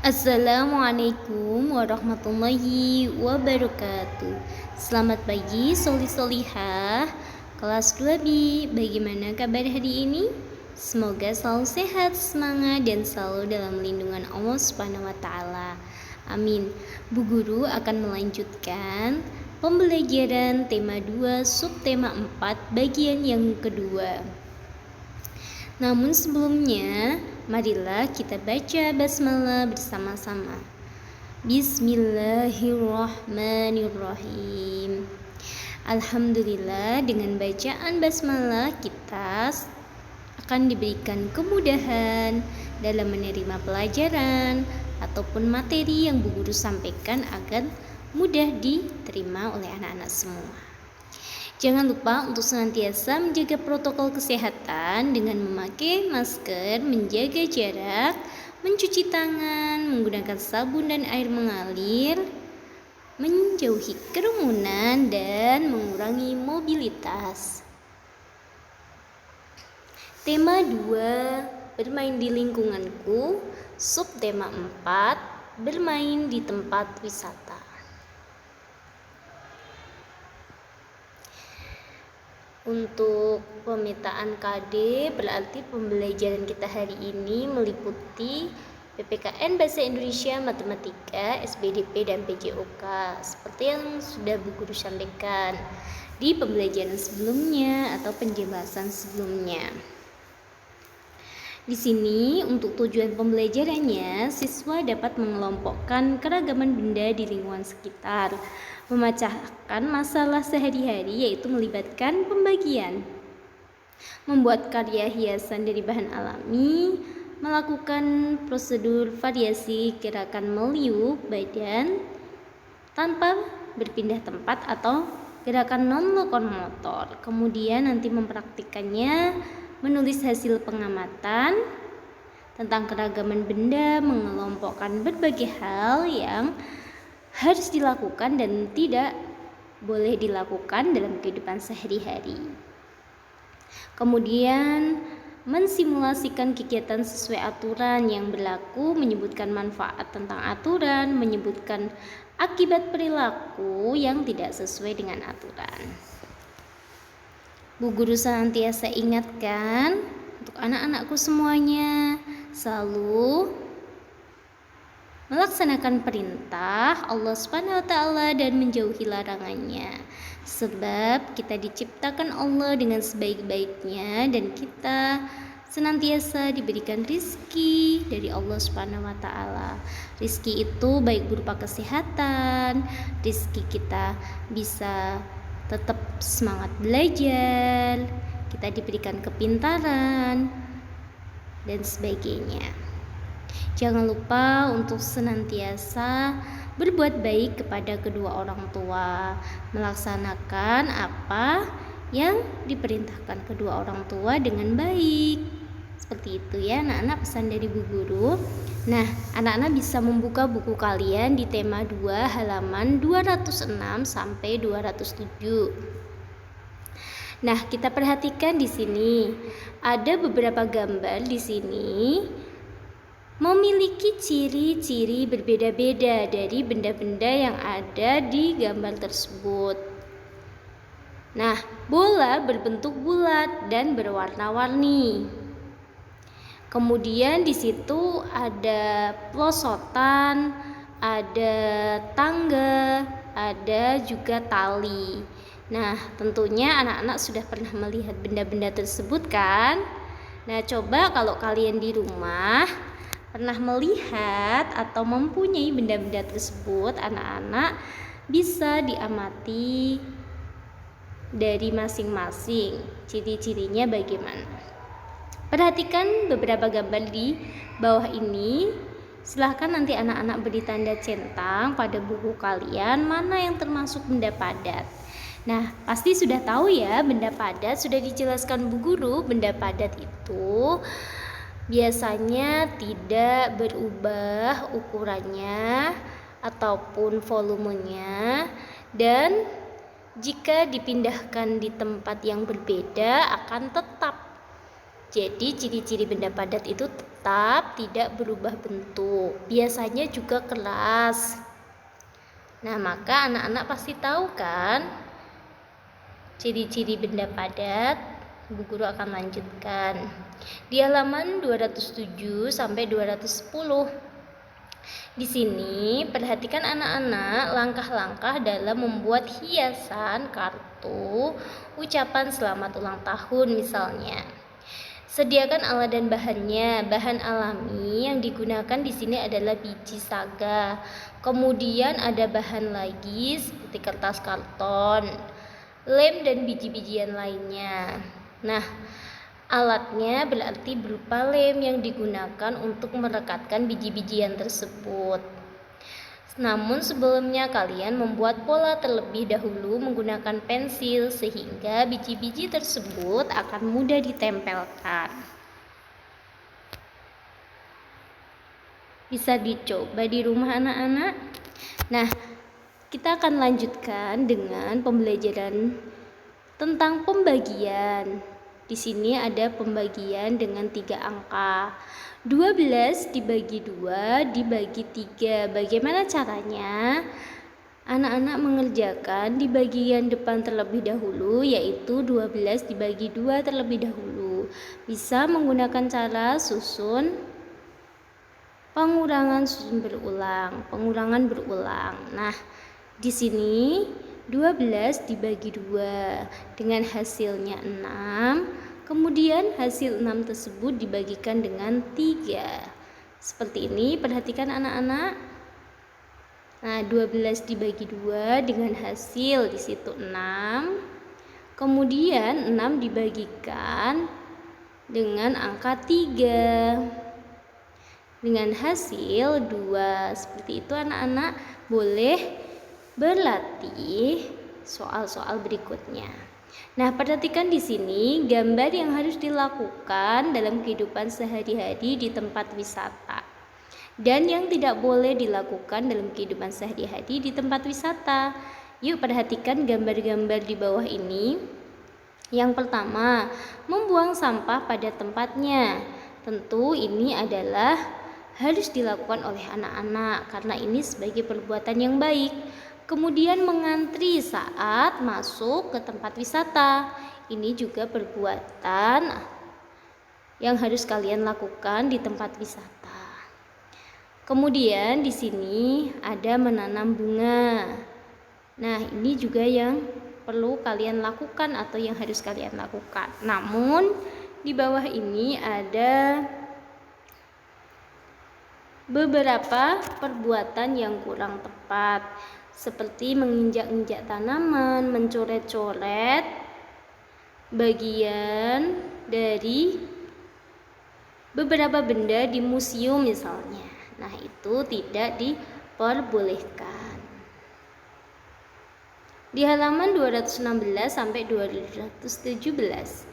Assalamualaikum warahmatullahi wabarakatuh. Selamat pagi soli-solihah kelas 2B. Bagaimana kabar hari ini? Semoga selalu sehat, semangat, dan selalu dalam lindungan Allah Subhanahu wa taala. Amin. Bu Guru akan melanjutkan pembelajaran tema 2 subtema 4 bagian yang kedua. Namun sebelumnya, marilah kita baca basmalah bersama-sama. Bismillahirrahmanirrahim. Alhamdulillah, dengan bacaan basmalah kita akan diberikan kemudahan dalam menerima pelajaran ataupun materi yang Bu Guru sampaikan agar mudah diterima oleh anak-anak semua. Jangan lupa untuk senantiasa menjaga protokol kesehatan dengan memakai masker, menjaga jarak, mencuci tangan, menggunakan sabun dan air mengalir, menjauhi kerumunan, dan mengurangi mobilitas. Tema 2, bermain di lingkunganku. Subtema 4, bermain di tempat wisata. Untuk pemetaan KD berarti pembelajaran kita hari ini meliputi PPKN Bahasa Indonesia, Matematika, SBDP, dan PJOK seperti yang sudah Bu Guru sampaikan di pembelajaran sebelumnya atau penjelasan sebelumnya. Di sini untuk tujuan pembelajarannya, siswa dapat mengelompokkan keragaman benda di lingkungan sekitar, memecahkan masalah sehari-hari yaitu melibatkan pembagian, membuat karya hiasan dari bahan alami, melakukan prosedur variasi gerakan meliuk badan tanpa berpindah tempat atau gerakan non-lokomotor. Kemudian nanti mempraktikkannya, menulis hasil pengamatan tentang keragaman benda, mengelompokkan berbagai hal yang harus dilakukan dan tidak boleh dilakukan dalam kehidupan sehari-hari. Kemudian mensimulasikan kegiatan sesuai aturan yang berlaku, menyebutkan manfaat tentang aturan, menyebutkan akibat perilaku yang tidak sesuai dengan aturan. Bu Guru senantiasa ingatkan untuk anak-anakku semuanya selalu melaksanakan perintah Allah Subhanahu wa taala dan menjauhi larangannya. Sebab kita diciptakan Allah dengan sebaik-baiknya dan kita senantiasa diberikan rizki dari Allah Subhanahu wa taala. Rizki itu baik berupa kesehatan, rizki kita bisa tetap semangat belajar, kita diberikan kepintaran, dan sebagainya. Jangan lupa untuk senantiasa berbuat baik kepada kedua orang tua, melaksanakan apa yang diperintahkan kedua orang tua dengan baik. Seperti itu ya anak-anak, pesan dari Bu Guru. Nah, anak-anak bisa membuka buku kalian di tema 2 halaman 206 sampai 207. Nah, kita perhatikan di sini ada beberapa gambar di sini memiliki ciri-ciri berbeda-beda dari benda-benda yang ada di gambar tersebut. Nah, bola berbentuk bulat dan berwarna-warni. Kemudian di situ ada pelosotan, ada tangga, ada juga tali. Nah, tentunya anak-anak sudah pernah melihat benda-benda tersebut kan? Nah, coba kalau kalian di rumah pernah melihat atau mempunyai benda-benda tersebut, anak-anak bisa diamati dari masing-masing ciri-cirinya bagaimana. Perhatikan beberapa gambar di bawah ini. Silahkan nanti anak-anak beri tanda centang pada buku kalian mana yang termasuk benda padat. Nah, pasti sudah tahu ya, benda padat sudah dijelaskan Bu Guru. Benda padat itu biasanya tidak berubah ukurannya ataupun volumenya, dan jika dipindahkan di tempat yang berbeda akan tetap. Jadi ciri-ciri benda padat itu tetap tidak berubah bentuk, biasanya juga keras. Nah, maka anak-anak pasti tahu kan ciri-ciri benda padat. Bu Guru akan lanjutkan di halaman 207 sampai 210. Di sini perhatikan anak-anak langkah-langkah dalam membuat hiasan kartu ucapan selamat ulang tahun misalnya. Sediakan alat dan bahannya. Bahan alami yang digunakan di sini adalah biji saga. Kemudian ada bahan lagi seperti kertas karton, lem dan biji-bijian lainnya. Nah, alatnya berarti berupa lem yang digunakan untuk merekatkan biji-bijian tersebut. Namun sebelumnya kalian membuat pola terlebih dahulu menggunakan pensil sehingga biji-biji tersebut akan mudah ditempelkan. Bisa dicoba di rumah anak-anak. Nah, kita akan lanjutkan dengan pembelajaran tentang pembagian. Di sini ada pembagian dengan 3 angka. 12 dibagi 2 dibagi 3. Bagaimana caranya? Anak-anak mengerjakan di bagian depan terlebih dahulu, yaitu 12 dibagi 2 terlebih dahulu. Bisa menggunakan cara susun pengurangan berulang. Nah, di sini 12 dibagi 2 dengan hasilnya 6. Kemudian hasil 6 tersebut dibagikan dengan 3. Seperti ini, perhatikan anak-anak. Nah, 12 dibagi 2 dengan hasil di situ 6. Kemudian 6 dibagikan dengan angka 3 dengan hasil 2. Seperti itu anak-anak, boleh berlatih soal-soal berikutnya. Nah, perhatikan di sini gambar yang harus dilakukan dalam kehidupan sehari-hari di tempat wisata dan yang tidak boleh dilakukan dalam kehidupan sehari-hari di tempat wisata. Yuk perhatikan gambar-gambar di bawah ini. Yang pertama, membuang sampah pada tempatnya. Tentu ini adalah harus dilakukan oleh anak-anak karena ini sebagai perbuatan yang baik. Kemudian mengantri saat masuk ke tempat wisata. Ini juga perbuatan yang harus kalian lakukan di tempat wisata. Kemudian di sini ada menanam bunga. Nah, ini juga yang perlu kalian lakukan atau yang harus kalian lakukan. Namun di bawah ini ada beberapa perbuatan yang kurang tepat, seperti menginjak-injak tanaman, mencoret-coret bagian dari beberapa benda di museum misalnya. Nah, itu tidak diperbolehkan. Di halaman 216 sampai 217.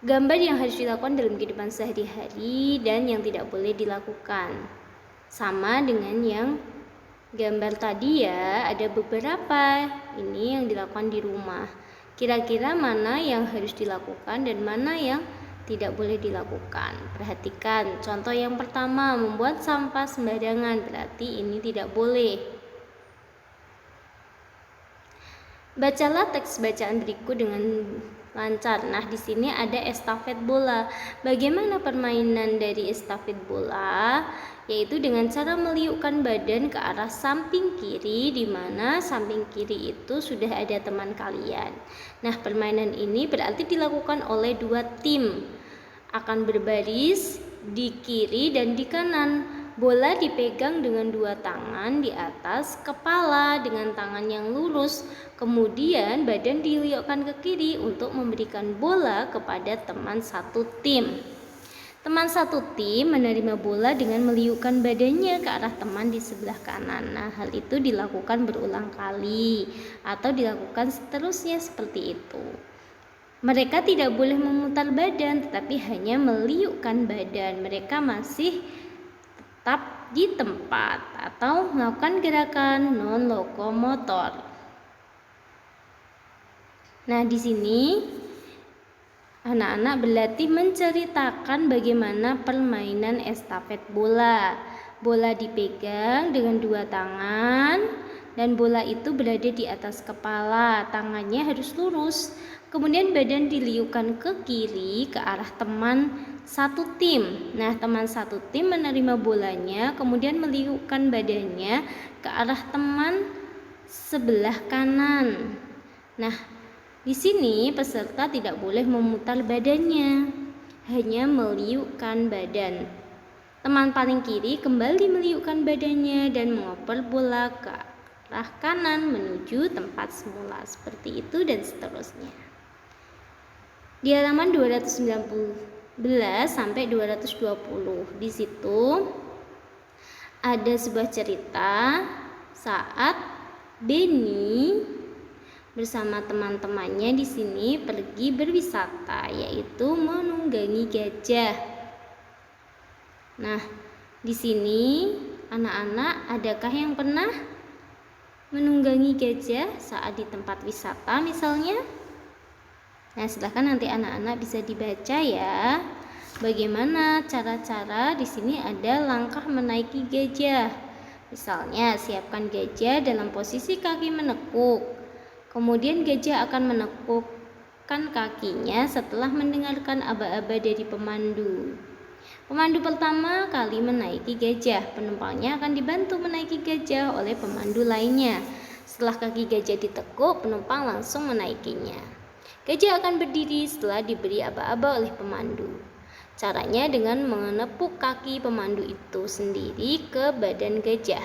Gambar yang harus dilakukan dalam kehidupan sehari-hari dan yang tidak boleh dilakukan. Sama dengan yang gambar tadi ya, ada beberapa ini yang dilakukan di rumah. Kira-kira mana yang harus dilakukan dan mana yang tidak boleh dilakukan? Perhatikan, contoh yang pertama, membuat sampah sembarangan, berarti ini tidak boleh. Bacalah teks bacaan berikut dengan lancar. Nah, di sini ada estafet bola. Bagaimana permainan dari estafet bola? Yaitu dengan cara meliukkan badan ke arah samping kiri, di mana samping kiri itu sudah ada teman kalian. Nah, permainan ini berarti dilakukan oleh 2 tim. Akan berbaris di kiri dan di kanan. Bola dipegang dengan 2 tangan di atas kepala dengan tangan yang lurus. Kemudian badan diliukkan ke kiri untuk memberikan bola kepada teman satu tim. Teman satu tim menerima bola dengan meliukkan badannya ke arah teman di sebelah kanan. Nah, hal itu dilakukan berulang kali atau dilakukan seterusnya seperti itu. Mereka tidak boleh memutar badan, tetapi hanya meliukkan badan. Mereka masih tetap di tempat atau melakukan gerakan non-lokomotor. Nah, di sini Anak-anak berlatih menceritakan bagaimana permainan estafet bola. Bola dipegang dengan dua tangan dan bola itu berada di atas kepala. Tangannya harus lurus. Kemudian badan diliukkan ke kiri ke arah teman satu tim. Nah, teman satu tim menerima bolanya, kemudian meliukkan badannya ke arah teman sebelah kanan. Nah, di sini peserta tidak boleh memutar badannya, hanya meliukkan badan. Teman paling kiri kembali meliukkan badannya dan mengoper bola ke arah kanan menuju tempat semula. Seperti itu dan seterusnya. Di halaman 219 sampai 220. Di situ ada sebuah cerita saat Benny bersama teman-temannya di sini pergi berwisata, yaitu menunggangi gajah. Nah, di sini anak-anak, adakah yang pernah menunggangi gajah saat di tempat wisata misalnya? Nah, silahkan nanti anak-anak bisa dibaca ya. Bagaimana cara-cara di sini ada langkah menaiki gajah. Misalnya, siapkan gajah dalam posisi kaki menekuk. Kemudian gajah akan menekukkan kakinya setelah mendengarkan aba-aba dari pemandu. Pemandu pertama kali menaiki gajah, penumpangnya akan dibantu menaiki gajah oleh pemandu lainnya. Setelah kaki gajah ditekuk, penumpang langsung menaikinya. Gajah akan berdiri setelah diberi aba-aba oleh pemandu. Caranya dengan menepuk kaki pemandu itu sendiri ke badan gajah.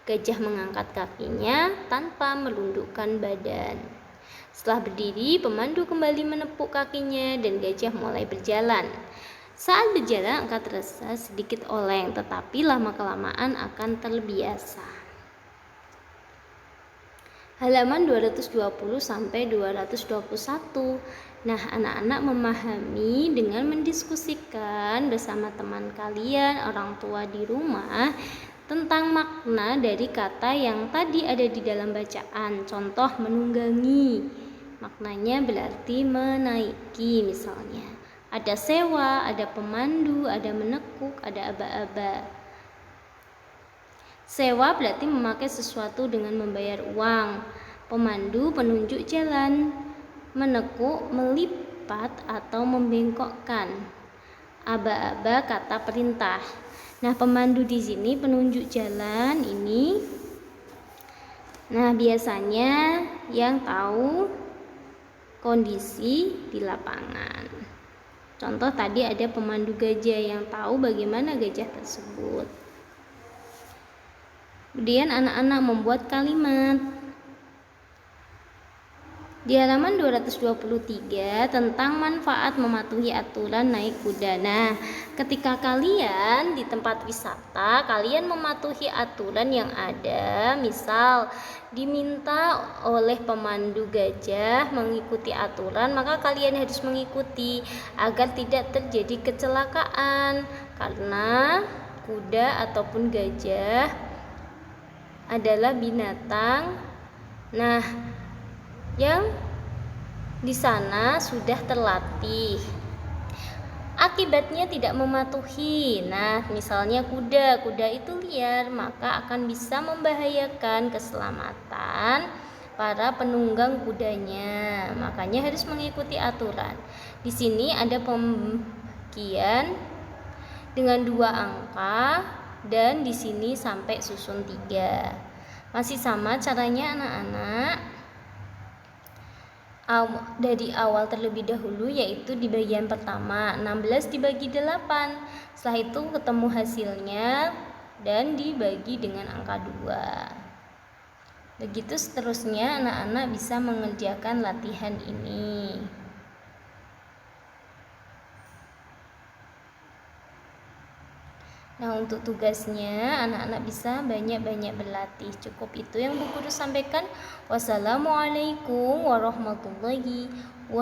Gajah mengangkat kakinya tanpa melundukkan badan. Setelah berdiri, pemandu kembali menepuk kakinya dan gajah mulai berjalan. Saat berjalan akan terasa sedikit oleng, tetapi lama-kelamaan akan terbiasa. Halaman 220 sampai 221. Nah, anak-anak memahami dengan mendiskusikan bersama teman kalian, orang tua di rumah, tentang makna dari kata yang tadi ada di dalam bacaan. Contoh menunggangi, maknanya berarti menaiki misalnya. Ada sewa, ada pemandu, ada menekuk, ada aba-aba. Sewa berarti memakai sesuatu dengan membayar uang. Pemandu penunjuk jalan. Menekuk melipat atau membengkokkan. Aba-aba kata perintah. Nah, pemandu di sini penunjuk jalan ini. Nah, biasanya yang tahu kondisi di lapangan. Contoh tadi ada pemandu gajah yang tahu bagaimana gajah tersebut. Kemudian anak-anak membuat kalimat. Di halaman 223 tentang manfaat mematuhi aturan naik kuda. Nah, ketika kalian di tempat wisata, kalian mematuhi aturan yang ada, misal diminta oleh pemandu gajah mengikuti aturan, maka kalian harus mengikuti agar tidak terjadi kecelakaan, karena kuda ataupun gajah adalah binatang yang di sana sudah terlatih. Akibatnya tidak mematuhi. Nah, misalnya kuda itu liar, maka akan bisa membahayakan keselamatan para penunggang kudanya. Makanya harus mengikuti aturan. Di sini ada pembagian dengan 2 angka dan di sini sampai susun 3. Masih sama caranya anak-anak. Dari awal terlebih dahulu, yaitu di bagian pertama 16 dibagi 8. Setelah itu ketemu hasilnya dan dibagi dengan angka 2. Begitu seterusnya anak-anak bisa mengerjakan latihan ini. Nah, untuk tugasnya anak-anak bisa banyak-banyak berlatih. Cukup itu yang Bu Guru sampaikan. Wassalamualaikum warahmatullahi wabarakatuh.